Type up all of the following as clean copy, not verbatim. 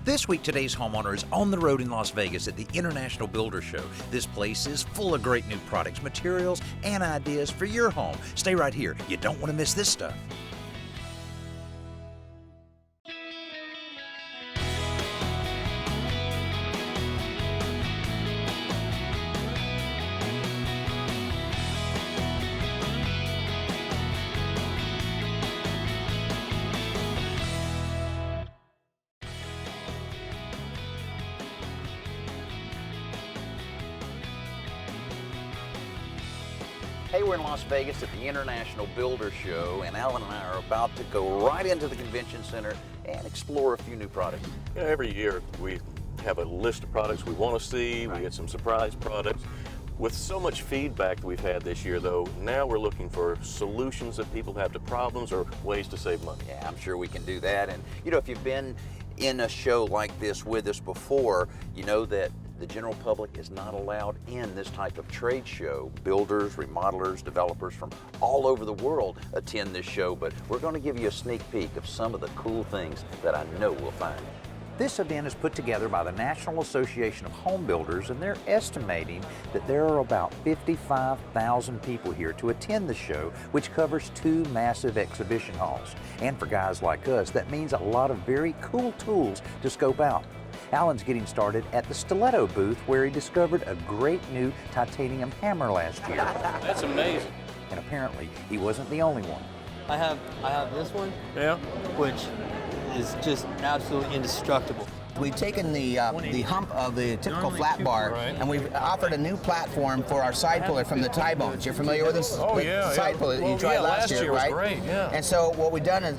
This week, today's homeowner is on the road in Las Vegas at the International Builder Show. This place is full of great new products, materials, and ideas for your home. Stay right here. You don't want to miss this stuff. Hey, we're in Las Vegas at the International Builder Show, and Alan and I are about to go right into the convention center and explore a few new products. You know, every year we have a list of products we want to see. We get some surprise products. With so much feedback that we've had this year, though, now we're looking for solutions that people have to problems or ways to save money. Yeah, I'm sure we can do that. And, you know, if you've been in a show like this with us before, you know that the general public is not allowed in this type of trade show. Builders, remodelers, developers from all over the world attend this show, but we're going to give you a sneak peek of some of the cool things that I know we'll find. This event is put together by the National Association of Home Builders, and they're estimating that there are about 55,000 people here to attend the show, which covers 2 massive exhibition halls. And for guys like us, that means a lot of very cool tools to scope out. Alan's getting started at the stiletto booth, where he discovered a great new titanium hammer last year. That's amazing. And apparently, he wasn't the only one. I have this one, Yeah. which is just absolutely indestructible. We've taken the hump of the typical flat bar, and we've offered a new platform for our side puller from the tie bones. You're familiar with this side puller that you tried last year, was right? Great, yeah. And so what we've done is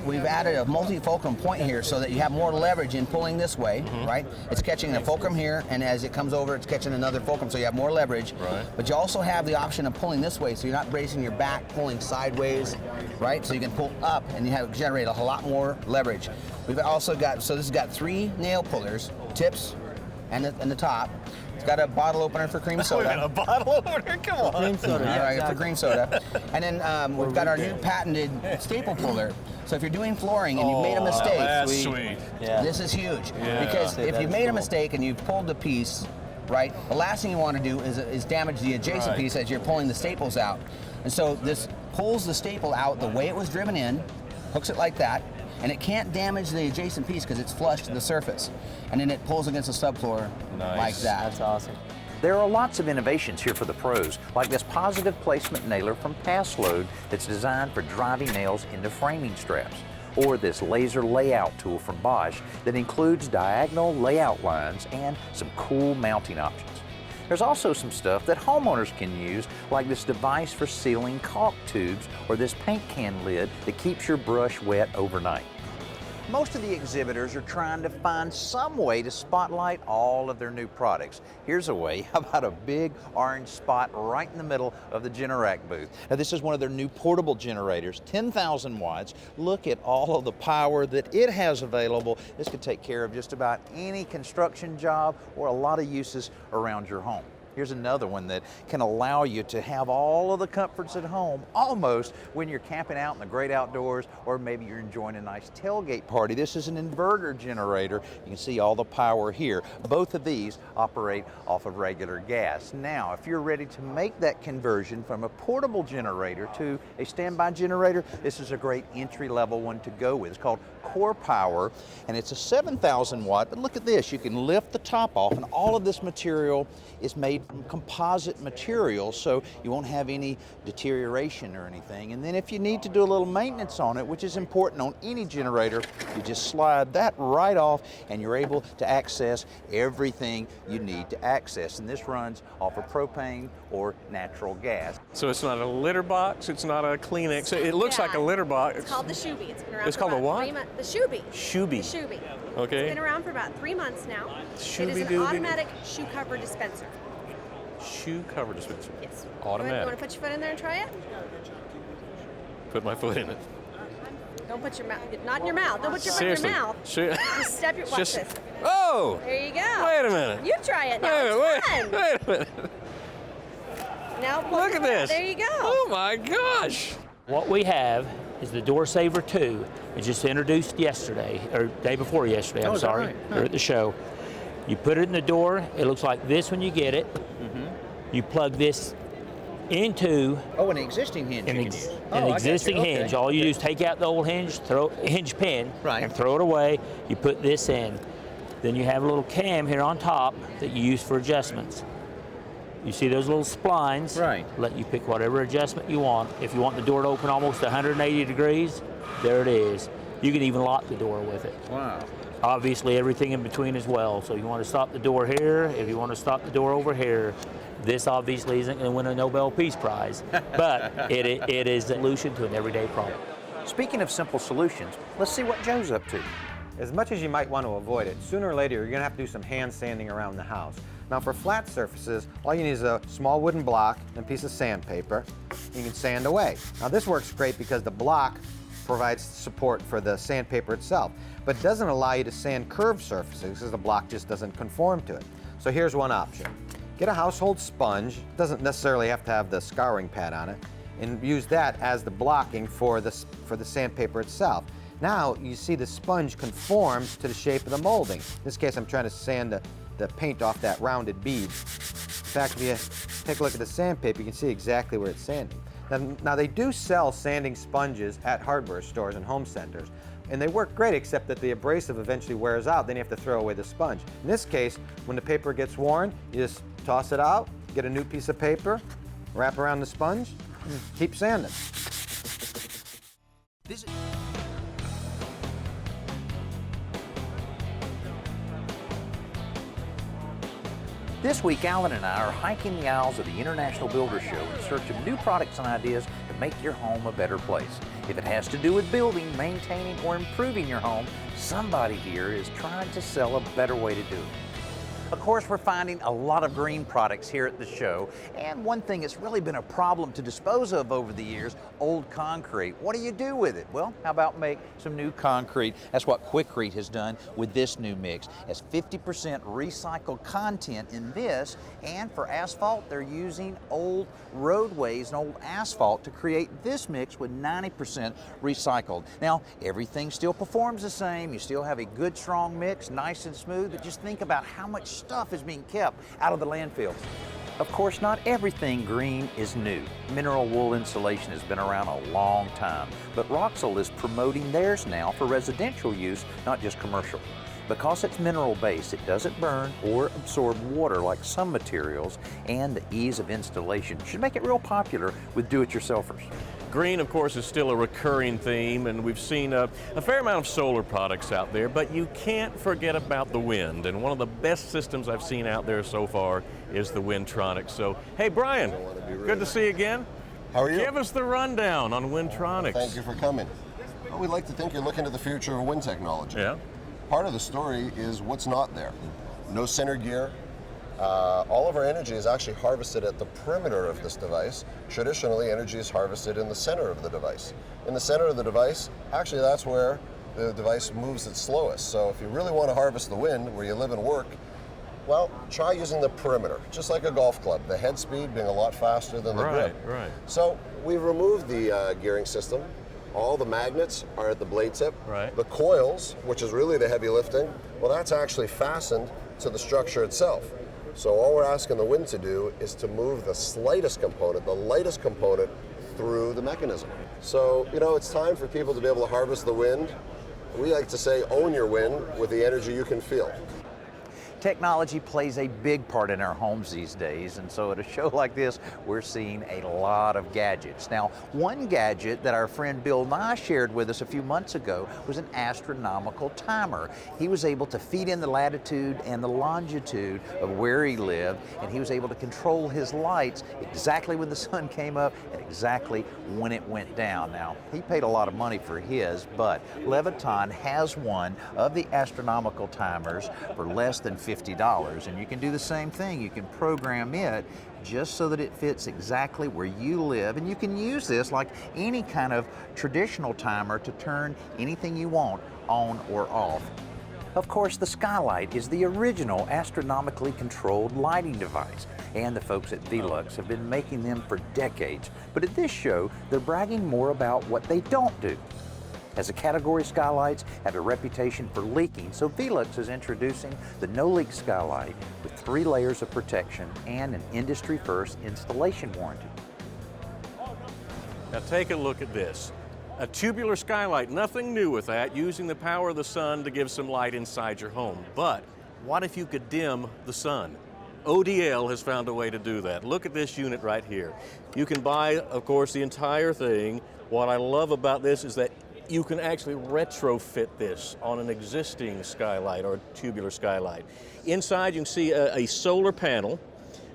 we've added a multi-fulcrum point here so that you have more leverage in pulling this way, right? It's catching the fulcrum here, and as it comes over, it's catching another fulcrum, so you have more leverage. Right. But you also have the option of pulling this way, so you're not bracing your back, pulling sideways, right? So you can pull up, and you have generate a lot more leverage. We've also got, so this has got 3 nail pullers, tips, and the top. It's got a bottle opener for cream soda. A bottle opener? Come on. Cream soda. All right, exactly. for cream soda. And then we've got our new patented staple puller. So if you're doing flooring and you've made a mistake, That's sweet. Yeah. this is huge. Yeah. Because if That's you've made a cool. mistake and you've pulled the piece, right, the last thing you want to do is damage the adjacent piece as you're pulling the staples out. And so this pulls the staple out the way it was driven in, hooks it like that, and it can't damage the adjacent piece because it's flush to the surface. And then it pulls against the subfloor like that. That's awesome. There are lots of innovations here for the pros, like this positive placement nailer from Passload that's designed for driving nails into framing straps, or this laser layout tool from Bosch that includes diagonal layout lines and some cool mounting options. There's also some stuff that homeowners can use, like this device for sealing caulk tubes or this paint can lid that keeps your brush wet overnight. Most of the exhibitors are trying to find some way to spotlight all of their new products. Here's a way. How about a big orange spot right in the middle of the Generac booth? Now, this is one of their new portable generators, 10,000 watts. Look at all of the power that it has available. This could take care of just about any construction job or a lot of uses around your home. Here's another one that can allow you to have all of the comforts at home, almost when you're camping out in the great outdoors, or maybe you're enjoying a nice tailgate party. This is an inverter generator. You can see all the power here. Both of these operate off of regular gas. Now, if you're ready to make that conversion from a portable generator to a standby generator, this is a great entry-level one to go with. It's called Core Power, and it's a 7,000 watt, but look at this. You can lift the top off, and all of this material is made from composite material, so you won't have any deterioration or anything. And then if you need to do a little maintenance on it, which is important on any generator, you just slide that right off and you're able to access everything you need to access. And this runs off of propane or natural gas. So it's not a litter box, it's not a Kleenex. It looks like a litter box. It's called the Shoobie. It's been around It's for called a about what? 3 months. The Shoobie. Shoobie. The Shoobie. Okay. It's been around for about 3 months now. It is Shoobie-dooby. an automatic shoe cover dispenser. Shoe cover dispenser. Yes. Automatic. You want to put your foot in there and try it? Put my foot in it. Don't put your mouth, not in your mouth. Don't put your foot in Seriously. your mouth. Just step your, watch Just- this. Oh! There you go. Wait a minute. You try it now. It's fun. Wait a minute. Now, Look at this. There you go. Oh my gosh. What we have is the Door Saver 2. It just introduced yesterday, or day before yesterday, I'm sorry, right? or at the show. You put it in the door, it looks like this when you get it. You plug this into Oh, an existing hinge. an existing hinge. All you do is take out the old hinge pin, Right. and throw it away. You put this in. Then you have a little cam here on top that you use for adjustments. You see those little splines? Right. Let you pick whatever adjustment you want. If you want the door to open almost 180 degrees, there it is. You can even lock the door with it. Wow. Obviously everything in between as well. So you want to stop the door here, if you want to stop the door over here. This obviously isn't going to win a Nobel Peace Prize, but it is a solution to an everyday problem. Speaking of simple solutions, let's see what Joe's up to. As much as you might want to avoid it, sooner or later you're going to have to do some hand sanding around the house. Now for flat surfaces, all you need is a small wooden block and a piece of sandpaper. You can sand away. Now this works great because the block provides support for the sandpaper itself, but it doesn't allow you to sand curved surfaces because the block just doesn't conform to it. So here's one option. Get a household sponge, doesn't necessarily have to have the scouring pad on it, and use that as the blocking for the sandpaper itself. Now you see the sponge conforms to the shape of the molding. In this case I'm trying to sand the paint off that rounded bead. In fact, if you take a look at the sandpaper, you can see exactly where it's sanding. Now they do sell sanding sponges at hardware stores and home centers, and they work great except that the abrasive eventually wears out, then you have to throw away the sponge. In this case, when the paper gets worn, you just toss it out, get a new piece of paper, wrap around the sponge, and keep sanding. This week, Alan and I are hiking the aisles of the International Builder Show in search of new products and ideas to make your home a better place. If it has to do with building, maintaining, or improving your home, somebody here is trying to sell a better way to do it. Of course, we're finding a lot of green products here at the show, and one thing that's really been a problem to dispose of over the years, old concrete. What do you do with it? Well, how about make some new concrete? That's what Quikrete has done with this new mix. It's 50% recycled content in this, and for asphalt, they're using old roadways and old asphalt to create this mix with 90% recycled. Now, everything still performs the same. You still have a good, strong mix, nice and smooth, but just think about how much stuff is being kept out of the landfills. Of course, not everything green is new. Mineral wool insulation has been around a long time, but Roxol is promoting theirs now for residential use, not just commercial. Because it's mineral-based, it doesn't burn or absorb water like some materials, and the ease of installation should make it real popular with do-it-yourselfers. Green, of course, is still a recurring theme, and we've seen a fair amount of solar products out there, but you can't forget about the wind. And one of the best systems I've seen out there so far is the Windtronic. So, hey, Brian, good to see you again. How are you? Give us the rundown on Windtronics. Thank you for coming. Well, we'd like to think you're looking to the future of wind technology. Yeah. Part of the story is what's not there. No center gear. All of our energy is actually harvested at the perimeter of this device. Traditionally, energy is harvested in the center of the device. In the center of the device, actually that's where the device moves its slowest. So if you really want to harvest the wind where you live and work, well, try using the perimeter, just like a golf club, the head speed being a lot faster than the grip. Right. So we've removed the gearing system. All the magnets are at the blade tip. Right. The coils, which is really the heavy lifting, well, that's actually fastened to the structure itself. So all we're asking the wind to do is to move the slightest component, the lightest component, through the mechanism. So, it's time for people to be able to harvest the wind. We like to say, own your wind with the energy you can feel. Technology plays a big part in our homes these days, and so at a show like this, we're seeing a lot of gadgets. Now, one gadget that our friend Bill Nye shared with us a few months ago was an astronomical timer. He was able to feed in the latitude and the longitude of where he lived, and he was able to control his lights exactly when the sun came up and exactly when it went down. Now, he paid a lot of money for his, but Leviton has one of the astronomical timers for less than $50, and you can do the same thing. You can program it just so that it fits exactly where you live, and you can use this like any kind of traditional timer to turn anything you want on or off. Of course, the skylight is the original astronomically controlled lighting device, and the folks at Velux have been making them for decades. But at this show, they're bragging more about what they don't do. As a category, skylights have a reputation for leaking, so Velux is introducing the no-leak skylight with 3 layers of protection and an industry-first installation warranty. Now take a look at this. A tubular skylight, nothing new with that, using the power of the sun to give some light inside your home. But what if you could dim the sun? ODL has found a way to do that. Look at this unit right here. You can buy, of course, the entire thing. What I love about this is that you can actually retrofit this on an existing skylight or tubular skylight. Inside you can see a solar panel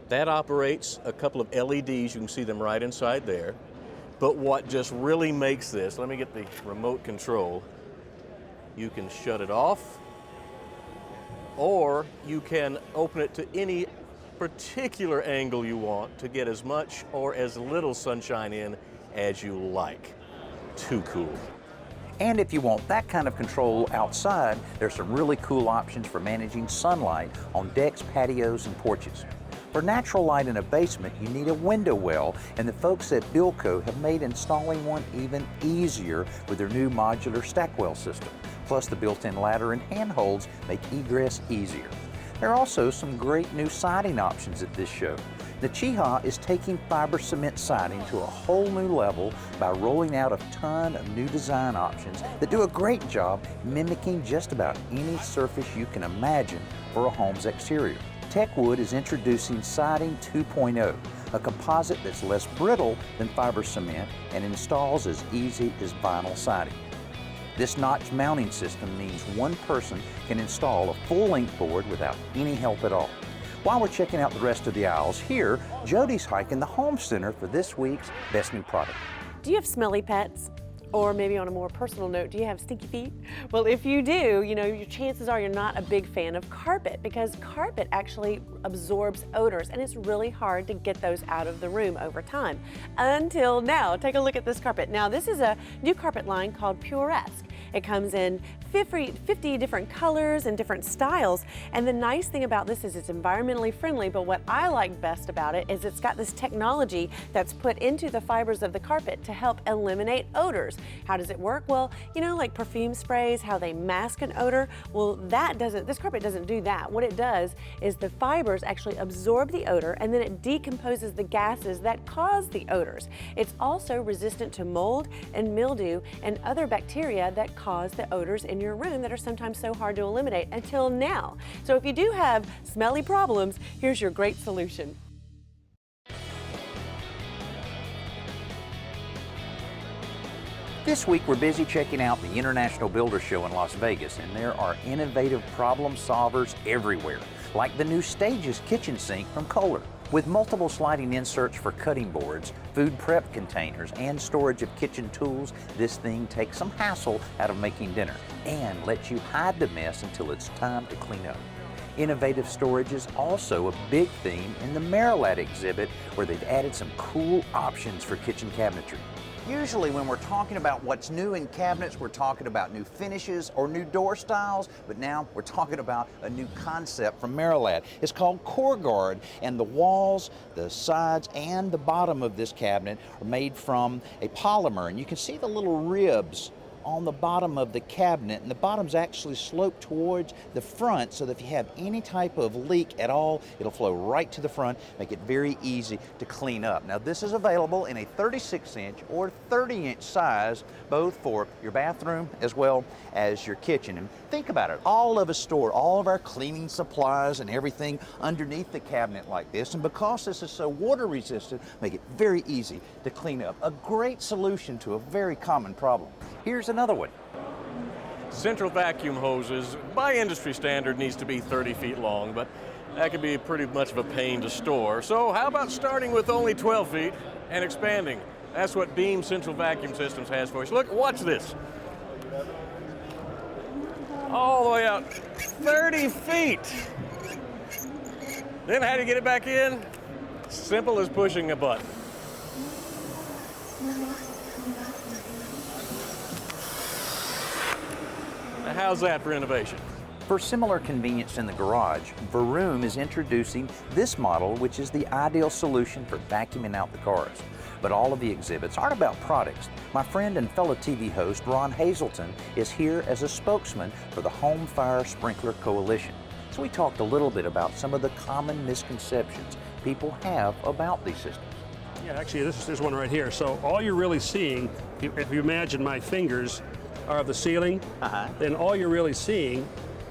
that operates a couple of LEDs. You can see them right inside there. But what just really makes this, let me get the remote control. You can shut it off, or you can open it to any particular angle you want to get as much or as little sunshine in as you like. Too cool. And if you want that kind of control outside, there's some really cool options for managing sunlight on decks, patios, and porches. For natural light in a basement, you need a window well, and the folks at Bilco have made installing one even easier with their new modular stackwell system. Plus, the built-in ladder and handholds make egress easier. There are also some great new siding options at this show. The Chiha is taking fiber cement siding to a whole new level by rolling out a ton of new design options that do a great job mimicking just about any surface you can imagine for a home's exterior. Techwood is introducing Siding 2.0, a composite that's less brittle than fiber cement and installs as easy as vinyl siding. This notch mounting system means one person can install a full-length board without any help at all. While we're checking out the rest of the aisles here, Jody's hiking the home center for this week's Best New Product. Do you have smelly pets? Or maybe on a more personal note, do you have stinky feet? Well, if you do, your chances are you're not a big fan of carpet, because carpet actually absorbs odors, and it's really hard to get those out of the room over time. Until now. Take a look at this carpet. Now, this is a new carpet line called Puresque. It comes in 50 different colors and different styles, and the nice thing about this is it's environmentally friendly, but what I like best about it is it's got this technology that's put into the fibers of the carpet to help eliminate odors. How does it work? Well, like perfume sprays, how they mask an odor. Well, this carpet doesn't do that. What it does is the fibers actually absorb the odor, and then it decomposes the gases that cause the odors. It's also resistant to mold and mildew and other bacteria that cause the odors in your room that are sometimes so hard to eliminate until now. So if you do have smelly problems, here's your great solution. This week we're busy checking out the International Builder Show in Las Vegas, and there are innovative problem solvers everywhere, like the new Stages kitchen sink from Kohler. With multiple sliding inserts for cutting boards, food prep containers, and storage of kitchen tools, this thing takes some hassle out of making dinner and lets you hide the mess until it's time to clean up. Innovative storage is also a big theme in the Marilat exhibit, where they've added some cool options for kitchen cabinetry. Usually when we're talking about what's new in cabinets, we're talking about new finishes or new door styles, but now we're talking about a new concept from Marilat. It's called Core Guard, and the walls, the sides, and the bottom of this cabinet are made from a polymer, and you can see the little ribs on the bottom of the cabinet, and the bottom's actually sloped towards the front, so that if you have any type of leak at all, it'll flow right to the front, make it very easy to clean up. Now, this is available in a 36-inch or 30-inch size, both for your bathroom as well as your kitchen. And think about it, all of us store all of our cleaning supplies and everything underneath the cabinet like this, and because this is so water resistant, make it very easy to clean up. A great solution to a very common problem. Here's another one. Central vacuum hoses, by industry standard, needs to be 30 feet long, but that can be pretty much of a pain to store. So how about starting with only 12 feet and expanding? That's what Beam Central Vacuum Systems has for us. Look, watch this. All the way out, 30 feet. Then how do you get it back in? Simple as pushing a button. Now, how's that for innovation? For similar convenience in the garage, Vroom is introducing this model, which is the ideal solution for vacuuming out the cars. But all of the exhibits aren't about products. My friend and fellow TV host Ron Hazelton is here as a spokesman for the Home Fire Sprinkler Coalition. So we talked a little bit about some of the common misconceptions people have about these systems. Yeah, actually, there's one right here. So all you're really seeing, if you imagine my fingers are the ceiling, then all you're really seeing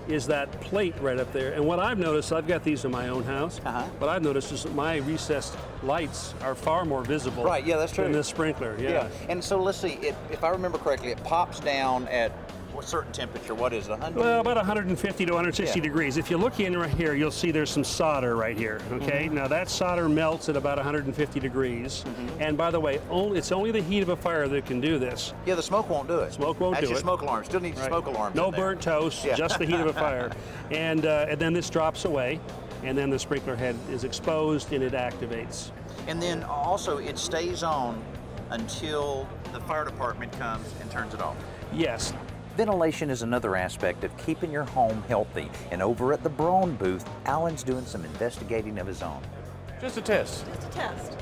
is that plate right up there. And what I've noticed, I've got these in my own house, what I've noticed is that my recessed lights are far more visible Right, yeah, that's true. than this sprinkler. Yeah. And so let's see, if I remember correctly, it pops down at a certain temperature. What is it, 100? Well, about 150 to 160 degrees. If you look in right here, you'll see there's some solder right here, okay? Now that solder melts at about 150 degrees. And by the way, it's only the heat of a fire that can do this. Yeah, the smoke won't do it. Smoke won't do That's your it. smoke alarm. Still needs smoke alarms. No in there. burnt toast, just the heat of a fire. And then this drops away, and then the sprinkler head is exposed and it activates. And then also it stays on until the fire department comes and turns it off. Yes. Ventilation is another aspect of keeping your home healthy. And over at the Braun booth, Alan's doing some investigating of his own. Just a test. Just a test.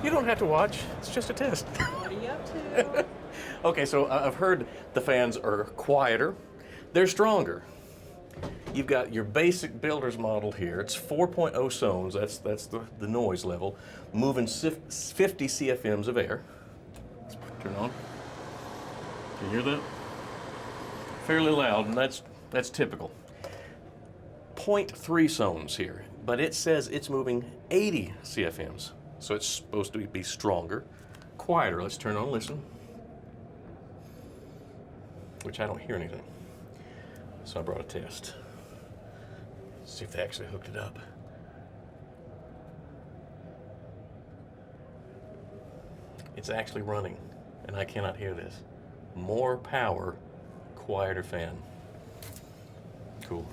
You don't have to watch. It's just a test. What are you up to? Okay, so I've heard the fans are quieter. They're stronger. You've got your basic builder's model here. It's 4.0 sones. That's the noise level. Moving 50 CFMs of air. Let's turn it on. Can you hear that? Fairly loud, and that's typical. 0.3 sones here, but it says it's moving 80 CFMs. So it's supposed to be stronger, quieter. Let's turn on, listen. Which I don't hear anything. So I brought a test. See if they actually hooked it up. It's actually running, and I cannot hear this. More power, quieter fan. Cool.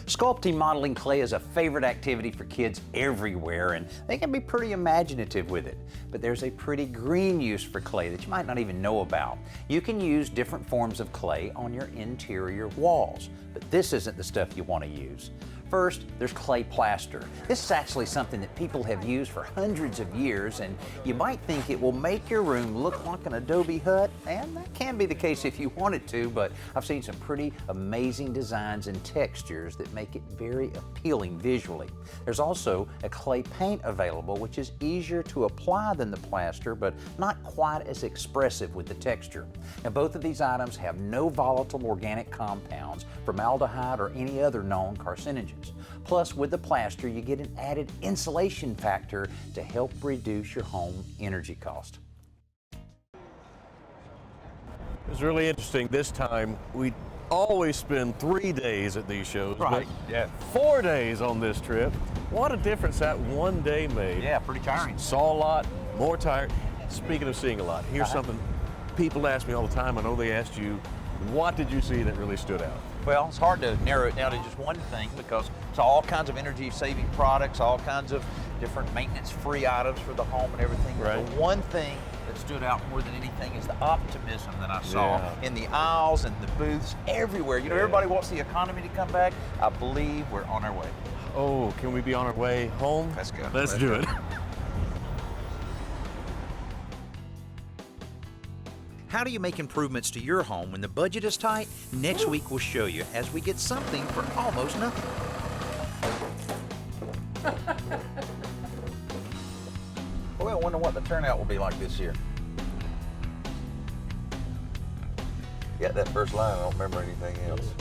Sculpting modeling clay is a favorite activity for kids everywhere, and they can be pretty imaginative with it. But there's a pretty green use for clay that you might not even know about. You can use different forms of clay on your interior walls, but this isn't the stuff you want to use. First, there's clay plaster. This is actually something that people have used for hundreds of years, and you might think it will make your room look like an adobe hut, and that can be the case if you want it to, but I've seen some pretty amazing designs and textures that make it very appealing visually. There's also a clay paint available, which is easier to apply than the plaster, but not quite as expressive with the texture. Now, both of these items have no volatile organic compounds, formaldehyde, or any other known carcinogens. Plus, with the plaster, you get an added insulation factor to help reduce your home energy cost. It was really interesting. This time, we always spend 3 days at these shows. Right, but yeah. 4 days on this trip. What a difference that one day made. Yeah, pretty tiring. Saw a lot, more tired. Speaking of seeing a lot, here's something people ask me all the time. I know they asked you, what did you see that really stood out? Well, it's hard to narrow it down to just one thing because it's all kinds of energy-saving products, all kinds of different maintenance-free items for the home and everything. Right. The one thing that stood out more than anything is the optimism that I saw in the aisles and the booths everywhere. You know, everybody wants the economy to come back. I believe we're on our way. Oh, can we be on our way home? Let's go. Let's do it. How do you make improvements to your home when the budget is tight? Next week we'll show you as we get something for almost nothing. Boy, I wonder what the turnout will be like this year. Yeah, that first line, I don't remember anything else.